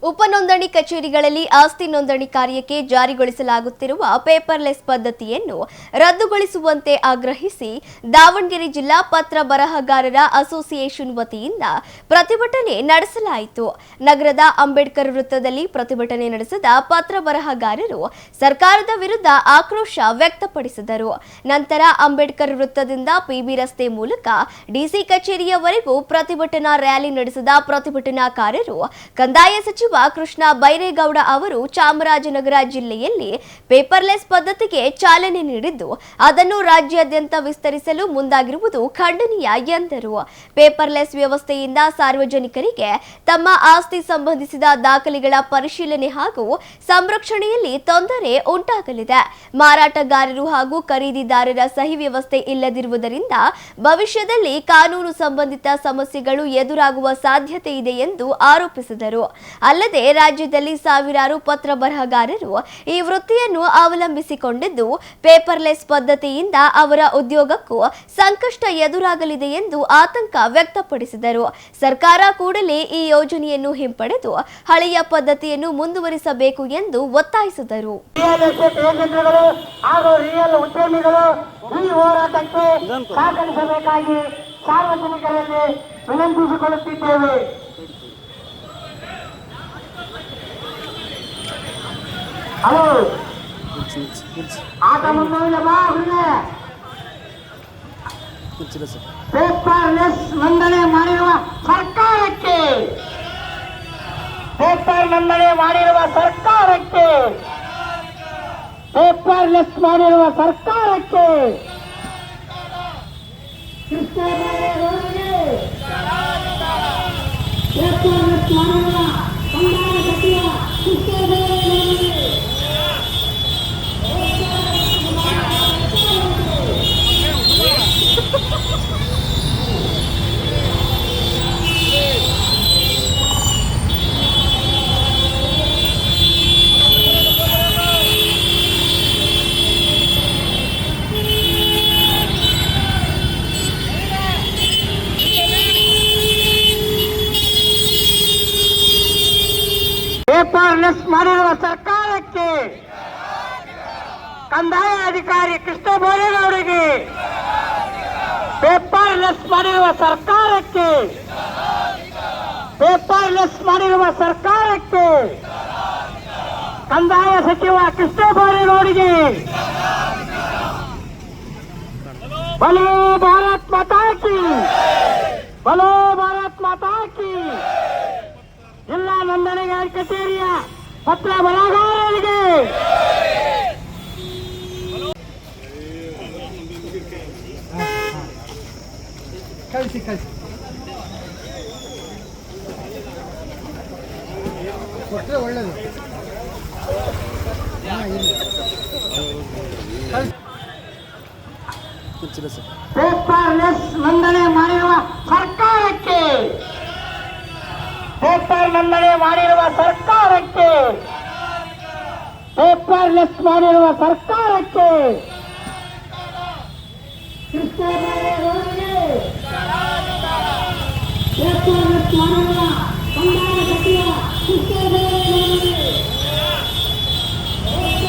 ಉಪನೋಂದಣಿ ಕಚೇರಿಗಳಲ್ಲಿ ಆಸ್ತಿ ನೋಂದಣಿ ಕಾರ್ಯಕ್ಕೆ ಜಾರಿಗೊಳಿಸಲಾಗುತ್ತಿರುವ ಪೇಪರ್ಲೆಸ್ ಪದ್ಧತಿಯನ್ನು ರದ್ದುಗೊಳಿಸುವಂತೆ ಆಗ್ರಹಿಸಿ ದಾವಣಗೆರೆ ಜಿಲ್ಲಾ ಪತ್ರ ಬರಹಗಾರರ ಅಸೋಸಿಯೇಷನ್ ವತಿಯಿಂದ ಪ್ರತಿಭಟನೆ ನಡೆಸಲಾಯಿತು. ನಗರದ ಅಂಬೇಡ್ಕರ್ ವೃತ್ತದಲ್ಲಿ ಪ್ರತಿಭಟನೆ ನಡೆಸಿದ ಪತ್ರ ಬರಹಗಾರರು ಸರ್ಕಾರದ ವಿರುದ್ಧ ಆಕ್ರೋಶ ವ್ಯಕ್ತಪಡಿಸಿದರು. ನಂತರ ಅಂಬೇಡ್ಕರ್ ವೃತ್ತದಿಂದ ಪಿಬಿ ರಸ್ತೆ ಮೂಲಕ ಡಿಸಿ ಕಚೇರಿಯವರೆಗೂ ಪ್ರತಿಭಟನಾ ರ್ಯಾಲಿ ನಡೆಸಿದ ಪ್ರತಿಭಟನಾಕಾರರು ಕಂದಾಯ ಸಚಿವ ಕೃಷ್ಣ ಬೈರೇಗೌಡ ಅವರು ಚಾಮರಾಜನಗರ ಜಿಲ್ಲೆಯಲ್ಲಿ ಪೇಪರ್ಲೆಸ್ ಪದ್ಧತಿಗೆ ಚಾಲನೆ ನೀಡಿದ್ದು ಅದನ್ನು ರಾಜ್ಯಾದ್ಯಂತ ವಿಸ್ತರಿಸಲು ಮುಂದಾಗಿರುವುದು ಖಂಡನೀಯ ಎಂದರು. ಪೇಪರ್ಲೆಸ್ ವ್ಯವಸ್ಥೆಯಿಂದ ಸಾರ್ವಜನಿಕರಿಗೆ ತಮ್ಮ ಆಸ್ತಿ ಸಂಬಂಧಿಸಿದ ದಾಖಲೆಗಳ ಪರಿಶೀಲನೆ ಹಾಗೂ ಸಂರಕ್ಷಣೆಯಲ್ಲಿ ತೊಂದರೆ ಉಂಟಾಗಲಿದೆ. ಮಾರಾಟಗಾರರು ಹಾಗೂ ಖರೀದಿದಾರರ ಸಹಿ ವ್ಯವಸ್ಥೆ ಇಲ್ಲದಿರುವುದರಿಂದ ಭವಿಷ್ಯದಲ್ಲಿ ಕಾನೂನು ಸಂಬಂಧಿತ ಸಮಸ್ಯೆಗಳು ಎದುರಾಗುವ ಸಾಧ್ಯತೆ ಇದೆ ಎಂದು ಆರೋಪಿಸಿದರು. ಅಲ್ಲದೆ ರಾಜ್ಯದಲ್ಲಿ ಸಾವಿರಾರು ಪತ್ರ ಬರಹಗಾರರು ಈ ವೃತ್ತಿಯನ್ನು ಅವಲಂಬಿಸಿಕೊಂಡಿದ್ದು ಪೇಪರ್ಲೆಸ್ ಪದ್ಧತಿಯಿಂದ ಅವರ ಉದ್ಯೋಗಕ್ಕೂ ಸಂಕಷ್ಟ ಎದುರಾಗಲಿದೆ ಎಂದು ಆತಂಕ ವ್ಯಕ್ತಪಡಿಸಿದರು. ಸರ್ಕಾರ ಕೂಡಲೇ ಈ ಯೋಜನೆಯನ್ನು ಹಿಂಪಡೆದು ಹಳೆಯ ಪದ್ಧತಿಯನ್ನು ಮುಂದುವರಿಸಬೇಕು ಎಂದು ಒತ್ತಾಯಿಸಿದರು. ಸಾರ್ವಜನಿಕರಲ್ಲಿ ವಿನಂತಿಸಿಕೊಳ್ಳುತ್ತಿದ್ದೇವೆ. ಹಲೋ, ಆಟ ಮುಂದುವರಿಯಮ್ಮ. ಪೇಪರ್ಲೆಸ್ ನೋಂದಣಿ ಮಾಡಿರುವ ಸರ್ಕಾರಕ್ಕೆ, ಪೇಪರ್ ನೋಂದಣಿ ಮಾಡಿರುವ ಸರ್ಕಾರಕ್ಕೆ, ಪೇಪರ್ಲೆಸ್ ಮಾಡಿರುವ ಸರ್ಕಾರಕ್ಕೆ ಪೇಪರ್ಲೆಸ್ ಮಾಡಿರುವ ಸರ್ಕಾರಕ್ಕೆ, ಕಂದಾಯ ಅಧಿಕಾರಿ ಕೃಷ್ಣ ಬೈರೇಗೌಡರಿಗೆ, ಪೇಪರ್ಲೆಸ್ ಮಾಡಿರುವ ಸರ್ಕಾರಕ್ಕೆ, ಪೇಪರ್ಲೆಸ್ ಮಾಡಿರುವ ಸರ್ಕಾರಕ್ಕೆ, ಕಂದಾಯ ಸಚಿವ ಕೃಷ್ಣ ಬೈರೇಗೌಡರಿಗೆ ಬಲೋ ಭಾರತ್ ಮಾತಾ ಕಿ, ಬಲೋ ಭಾರತ್ ಮಾತಾ ಕಿ. ಜಿಲ್ಲಾ ನೋಂದಣಿಗಾರ ಕಚೇರಿಯ ಪತ್ರ ಬರಹಗಾರರಿಗೆ ಕಳಿಸಿ ಕೊಟ್ಟರೆ ಒಳ್ಳೆಯದು. ಪೇಪರ್ಲೆಸ್ ನೋಂದಣಿ ಮಾಡಿರುವ ಸರ್ಕಾರಕ್ಕೆ, ಪೇಪರ್ ನೋಂದಣಿ ಮಾಡಿರುವ ಸರ್ಕಾರಕ್ಕೆ, ಪೇಪರ್ಲೆಸ್ ಮಾಡಿರುವ ಸರ್ಕಾರಕ್ಕೆ